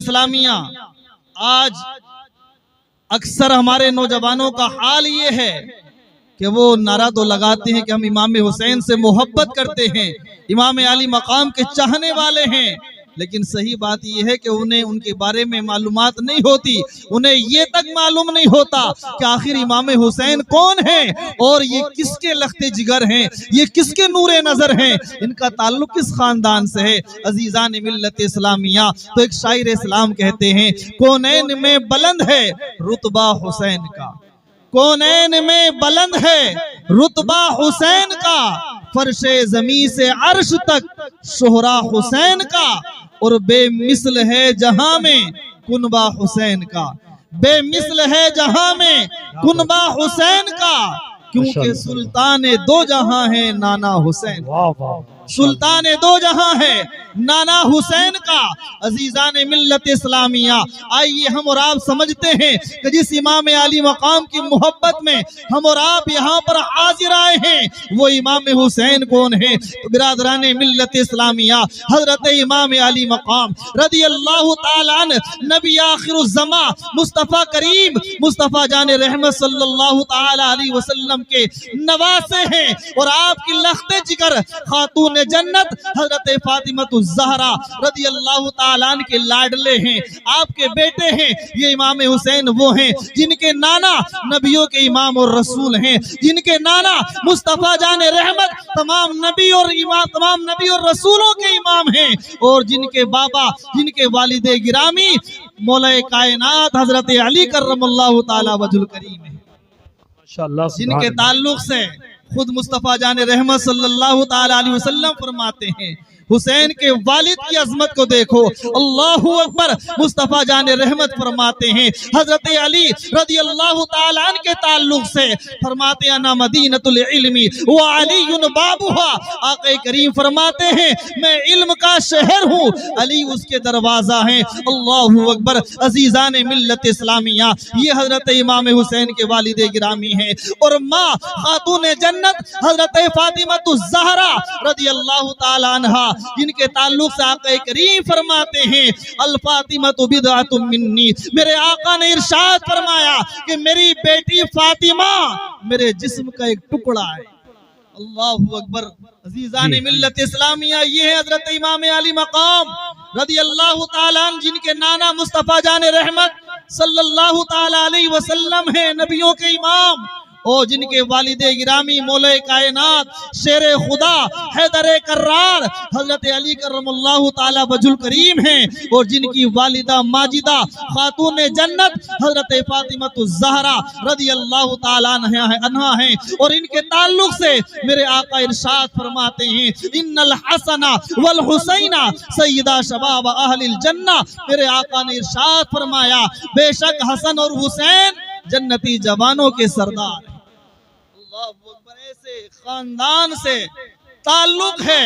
इस्लामिया, आज अक्सर हमारे नौजवानों का हाल ये है कि वो नारा तो लगाते हैं कि हम इमाम हुसैन से मोहब्बत करते हैं, इमाम अली मकाम के चाहने वाले हैं, लेकिन सही बात यह है कि उन्हें उनके बारे में मालूमात नहीं होती। उन्हें ये तक मालूम नहीं होता कि आखिर इमाम हुसैन कौन है और ये किसके लख्ते जिगर हैं, ये किसके नूरे नजर हैं, इनका ताल्लुक किस खानदान से है। अजीजान मिल्लत इस्लामिया, तो एक शायर इस्लाम कहते हैं, कौनैन में बुलंद है रुतबा हुसैन का, कौनैन में बुलंद है रुतबा हुसैन का, फर्शे जमी से अर्श तक शोहरा हुसैन का, और बेमिसल है जहां में कुनबा हुसैन का, बेमिसल है जहां में कुनबा हुसैन का, क्योंकि सुल्तान दो जहां है नाना हुसैन, सुल्तान दो जहां है नाना हुसैन का। अजीजान मिल्लत इस्लामिया, आइए हम और आप समझते हैं कि जिस इमाम अली मकाम की मोहब्बत में हम और आप यहाँ पर हाजिर आए हैं, वो इमाम हुसैन कौन है। तो बिरादरान मिल्लत इस्लामिया, हजरत इमाम अली मकाम रदी अल्लाह ताला अन्हु, नबी आखिरुज़्ज़मा मुस्तफ़ा करीम मुस्तफ़ा जान रहमत सल्लल्लाहु ताला अलैहि वसल्लम के नवासे हैं, और आपकी लख्ते जिगर खातून जन्नत हजरत फातिमा ज़हरा रदी अल्लाह ताला अन्हा के लाडले हैं, आपके बेटे हैं। ये इमाम हुसैन वो हैं जिनके नाना नबियों के इमाम और रसूल हैं, जिनके नाना मुस्तफ़ा जान रहमत तमाम नबी और रसूलों के इमाम हैं, और जिनके बाबा, जिनके वालिदे गिरामी मौला कायनात हजरत अली कर्रमल्लाहु ताला वजुल करीम है, जिनके ताल्लुक से खुद मुस्तफ़ा जान रहमत सल्लल्लाहु ताला अलैहि वसल्लम फरमाते हैं, हुसैन के वालिद की अजमत को देखो, अल्लाहु अकबर। मुस्तफ़ा जान रहमत फरमाते हैं हजरत अली रदी अल्लाह ताला अन्हु के ताल्लुक से, फरमाते हैं ना मदीनतुल इल्मी व अलीयुन बाबुहा, आक़ा करीम फरमाते हैं मैं इल्म का शहर हूँ, अली उसके दरवाजा हैं। अल्लाहु अकबर। अजीजान मिल्लत इस्लामिया, ये हजरत इमाम हुसैन के वालिदे गिरामी हैं, और माँ खातून जन्नत हजरत फातिमा ज़हरा रदी अल्लाह ताला अन्हा, जिनके ताल्लुक से आका करीम फरमाते हैं अल फातिमा तो बिदअतुम मिन्नी, मेरे आका ने इरशाद फरमाया कि मेरी बेटी फातिमा मेरे जिस्म का एक टुकड़ा है। अल्लाहु अकबर। अजीजान मिल्लत इस्लामिया, ये है हजरत इमाम अली मकाम रदी अल्लाह ताला अन्हु, जिनके नाना मुस्तफ़ा जान रहमत सल्लल्लाहु ताला अलैहि वसल्लम है, नबियों के इमाम, और जिनके वालिदे गिरामी मौला कायनात शेरे खुदा हैदर कर्रार हजरत अली कर्रमल्लाहु ताला वजुल करीम हैं, और जिनकी वालिदा माजिदा खातून जन्नत हजरत फातिमा ज़हरा रदी अल्लाह ताला अन्हा हैं, और इनके ताल्लुक से मेरे आका इरशाद फरमाते हैं इन्नल हसना वल हुसैना सय्यदा शबाब अहलिल जन्ना, मेरे आका ने इरशाद फरमाया बेशक हसन और हुसैन जन्नती जवानों के सरदार हैं। अल्लाहु अकबर। ऐसे खानदान से ताल्लुक है,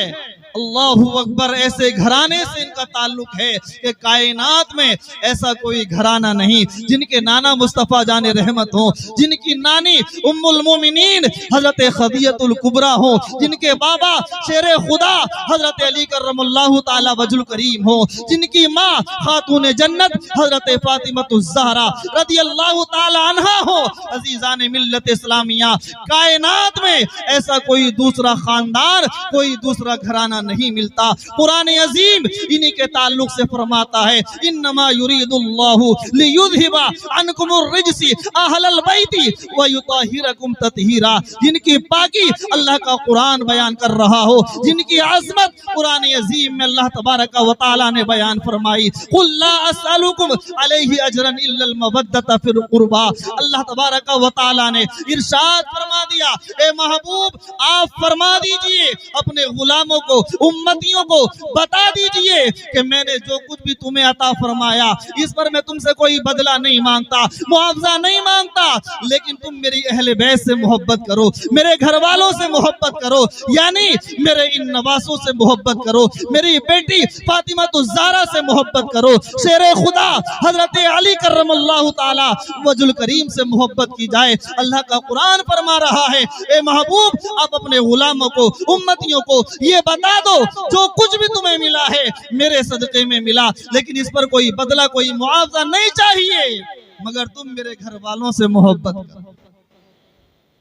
अल्लाहु अकबर, ऐसे घराने से इनका ताल्लुक है कि कायनात में ऐसा कोई घराना नहीं जिनके नाना मुस्तफ़ा जान रहमत हो, जिनकी नानी उम्मुल मोमिनीन हजरत खदीजतुल कुबरा हो, जिनके बाबा शेरे खुदा हजरत अली कर्रमल्लाहु ताला वजुल करीम हो, जिनकी माँ खातून जन्नत हजरत फातिमा ज़हरा रदी अल्लाह ताला अन्हा हो। अजीजान मिल्लत इस्लामिया, कायनात में ऐसा कोई दूसरा खानदान, कोई दूसरा घराना नहीं मिलता। कुरान अजीम इन्हीं के ताल्लुक से फरमाता है इन्नमा युरीदुल्लाहु लियुज़हिबा अन्कुमुर रिजसी अहलल बैती व युताहिरकुम तत्हीरा, जिनकी पाकी अल्लाह का कुरान बयान कर रहा हो, जिनकी अज़मत कुरान अजीम में अल्लाह तबारक व तआला ने बयान फरमाई कुल ला असअलुकुम अलैहि अजरन इल्लल मवद्दत फिल कुर्बा। अल्लाह तबारक व तआला ने इरशाद फरमा दिया, ए महबूब आप फरमा दीजिए अपने गुलामों को, उम्मतियों को बता दीजिए कि मैंने जो कुछ भी तुम्हें अता फरमाया इस पर मैं तुमसे कोई बदला नहीं मांगता, मुआवजा नहीं मांगता, लेकिन तुम मेरी अहले बैत से मोहब्बत करो, मेरे घर वालों से मोहब्बत करो, यानी मेरे इन नवासों से मोहब्बत करो, मेरी बेटी फातिमा ज़हरा से मोहब्बत करो, शेरे खुदा हजरत अली कर्रमल्लाहु ताला वजुल करीम से मोहब्बत की जाए। अल्लाह का कुरान फरमा रहा है ए महबूब आप अपने गुलामों को, उम्मतियों को ये बता दो, जो कुछ भी तुम्हें मिला है मेरे सदक़े में मिला, लेकिन इस पर कोई बदला, कोई मुआवजा नहीं चाहिए, मगर तुम मेरे घर वालों से मोहब्बत करो।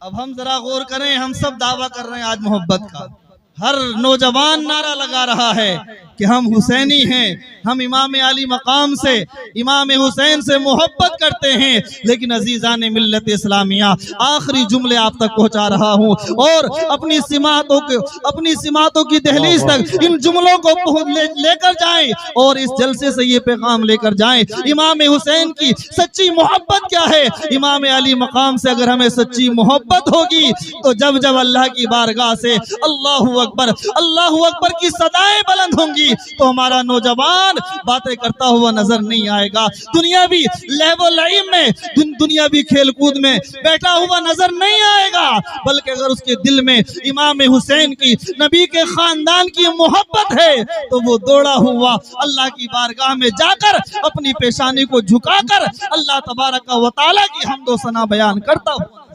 अब हम जरा गौर करें, हम सब दावा कर रहे हैं आज मोहब्बत का, हर नौजवान नारा लगा रहा है कि हम हुसैनी हैं, हम इमाम अली मकाम से, इमाम हुसैन से मोहब्बत करते हैं। लेकिन अजीज़ान मिल्लत इस्लामिया, आखिरी जुमले आप तक पहुंचा रहा हूं और अपनी सिमातों की दहलीज तक इन जुमलों को लेकर जाएं और इस जलसे से ये पैगाम लेकर जाएं, इमाम हुसैन की सच्ची मोहब्बत क्या है। इमाम अली मकाम से अगर हमें सच्ची मोहब्बत होगी तो जब जब अल्लाह की बारगाह से अल्लाहू अकबर की सदाएं बुलंद होंगी तो हमारा नौजवान बातें करता हुआ नजर नहीं आएगा, दुनियावी लहव लईब में, दुनियावी खेलकूद में बैठा हुआ नजर नहीं आएगा, बल्कि अगर उसके दिल में इमाम हुसैन की, नबी के खानदान की मोहब्बत है तो वो दौड़ा हुआ अल्लाह की बारगाह में जाकर अपनी पेशानी को झुकाकर अल्लाह तबारक व तआला की हम्दो सना बयान करता हुआ।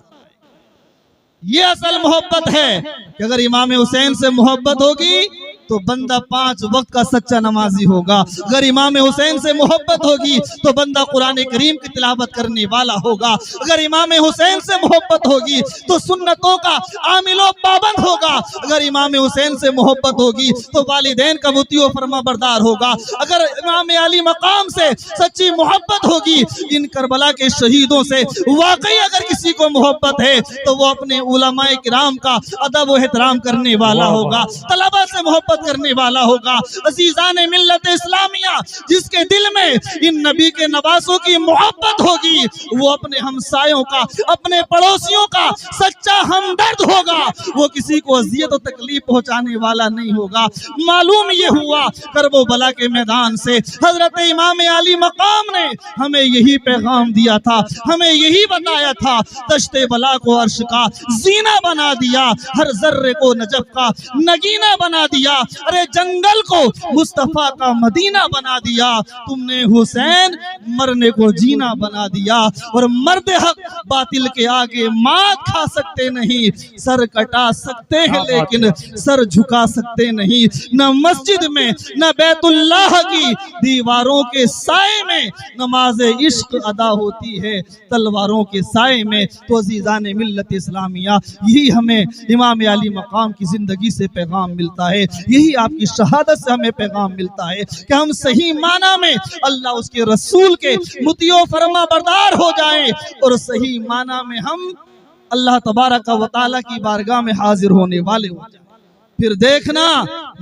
ये असल मोहब्बत है कि अगर इमाम हुसैन से मोहब्बत होगी तो बंदा 5 वक्त का सच्चा नमाजी होगा। अगर इमाम हुसैन से मोहब्बत होगी तो बंदा कुरान करीम की तिलावत करने वाला होगा। अगर इमाम हुसैन से मोहब्बत होगी तो सुन्नतों का आमिलो पाबंद होगा। अगर इमाम हुसैन से मोहब्बत होगी तो वालिदैन का मुतियो फरमा बरदार होगा। अगर इमाम अली मकाम से सच्ची मोहब्बत होगी, इन करबला के शहीदों से वाकई अगर किसी को मोहब्बत है तो वो अपने उलमाए किराम का अदब व एहतराम करने वाला होगा, तलबा से मोहब्बत करने वाला होगा। अजीज़ान मिल्लत इस्लामिया, जिसके दिल में इन नबी के नवासों की मोहब्बत होगी वो अपने हमसायों का, अपने पड़ोसियों का सच्चा हमदर्द होगा, वो किसी को अजियत और तकलीफ पहुंचाने वाला नहीं होगा। मालूम ये हुआ करबो बला के मैदान से हजरत इमाम अली मकाम ने हमें यही पैगाम दिया था, हमें यही बताया था, दश्ते बला को अर्श का जीना बना दिया, हर जर्रे को नजफ का नगीना बना दिया, अरे जंगल को मुस्तफा का मदीना बना दिया। तुमने हुसैन मरने को जीना बना दिया और मर्द हक बातिल के आगे मात खा सकते नहीं, सर कटा सकते हैं लेकिन सर झुका सकते नहीं। न मस्जिद में न बैतुल्लाह की दीवारों के साए में नमाज इश्क अदा होती है, तलवारों के साए में। तो अजीज़ान मिल्लत इस्लामिया, यही हमें इमाम अली मकाम की जिंदगी से पैगाम मिलता है, यही आपकी शहादत से हमें पैगाम मिलता है कि हम सही माना में अल्लाह उसके रसूल के मुतियो फरमा बरदार हो जाएं और सही माना में हम अल्लाह तबारक व तआला की बारगाह में हाजिर होने वाले हो जाएं। फिर देखना,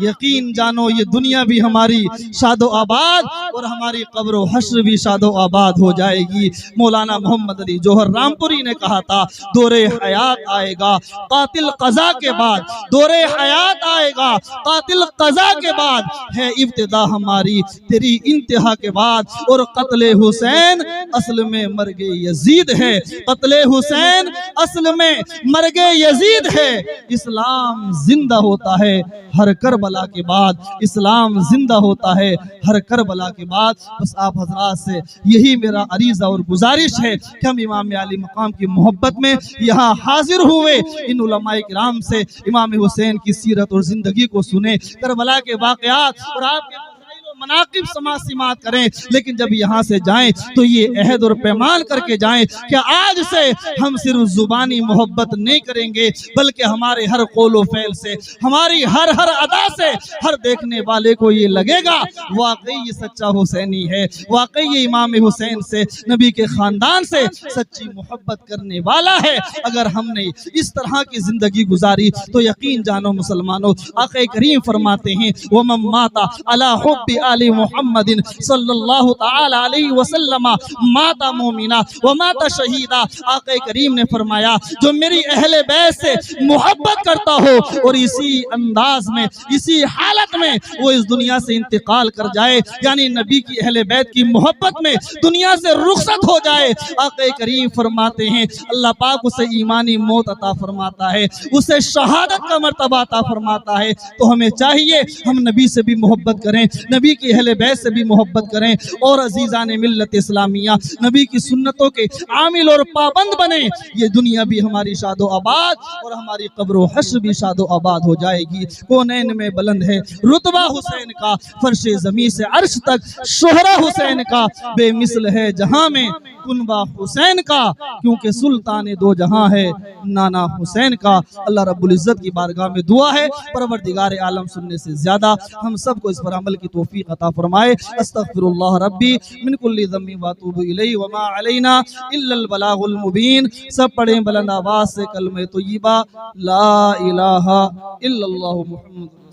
यकीन जानो ये दुनिया भी हमारी शादो आबाद और हमारी कब्र हश्र भी शादो आबाद हो जाएगी। मौलाना मोहम्मद अली जौहर रामपुरी ने कहा था, दौरे हयात आएगा कातिल कज़ा के बाद, दौरे हयात आएगा कातिल कज़ा के बाद, है इब्तिदा हमारी तेरी इंतहा के बाद। और कत्ले हुसैन असल में मर्गे यजीद है, कत्ले हुसैन असल में मर्गे यजीद है। इस्लाम जिंदा होता है हर करबला के बाद, इस्लाम जिंदा होता है हर करबला के बाद। बस आप हजरात से यही मेरा अरीज़ा और गुजारिश है कि हम इमाम अली मकाम की मोहब्बत में यहाँ हाजिर हुए, इन उलमाए किराम से इमाम हुसैन की सीरत और जिंदगी को सुने, करबला के वाक़यात और आपके मनाकिब समासिमात करें। लेकिन जब यहाँ से जाएं तो ये अहद और पैमान करके जाएं कि आज से हम सिर्फ जुबानी मोहब्बत नहीं करेंगे, बल्कि हमारे हर कौलो फैल से, हमारी हर अदा से हर देखने वाले को ये लगेगा वाकई ये सच्चा हुसैनी है, वाकई ये इमाम हुसैन से, नबी के खानदान से सच्ची मोहब्बत करने वाला है। अगर हमने इस तरह की जिंदगी गुजारी तो यकीन जानो मुसलमानों, आक़ा करीम फरमाते हैं, वमन माता अला हुब्बि आली मुहम्मदिन सल्लल्लाहु तआला अलैहि वसल्लम माता मोमिना व माता शहीदा। आक़ा करीम ने फरमाया, जो मेरी अहले बैत से मोहब्बत करता हो और इसी अंदाज में, इसी हालत में वो इस दुनिया से इंतकाल कर जाए, यानी नबी की अहले बैत की मोहब्बत में दुनिया से रुखसत हो जाए, आक़ा करीम फरमाते हैं अल्लाह पाक उसे ईमानी मौत अता फरमाता है, उसे शहादत का मर्तबा अता फरमाता है। तो हमें चाहिए हम नबी से भी मोहब्बत करें, नबी नबी की अहले बैत से भी मोहब्बत करें और अजीज़ान मिल्लत इस्लामिया नबी की सुन्नतों के आमिल और पाबंद बने। ये दुनिया भी हमारी शादो आबाद और हमारी कब्र हश्र भी शादो आबाद हो जाएगी। कौनैन में बुलंद है रुतबा हुसैन का, फर्शे ज़मीन से अर्श तक शोहरा हुसैन का, बेमिसल है जहां में कुनबा हुसैन का, क्योंकि सुल्तान दो जहां है नाना हुसैन का। अल्लाह रब्बुल इज्जत की बारगाह में दुआ है परवरदिगार आलम सुनने से ज्यादा हम सबको इस पर अमल की तौफीक अता फरमाए। अस्तगफिरुल्लाह रब्बी मिन कुल्ली ज़म्बि व अतूबु इलैहि व मा अलैना इल्लल बलागुल मुबीन। सब पढ़ें बुलंद आवाज से कलमे तय्यबा ला इलाहा इल्लल्लाहु मुहम्मद।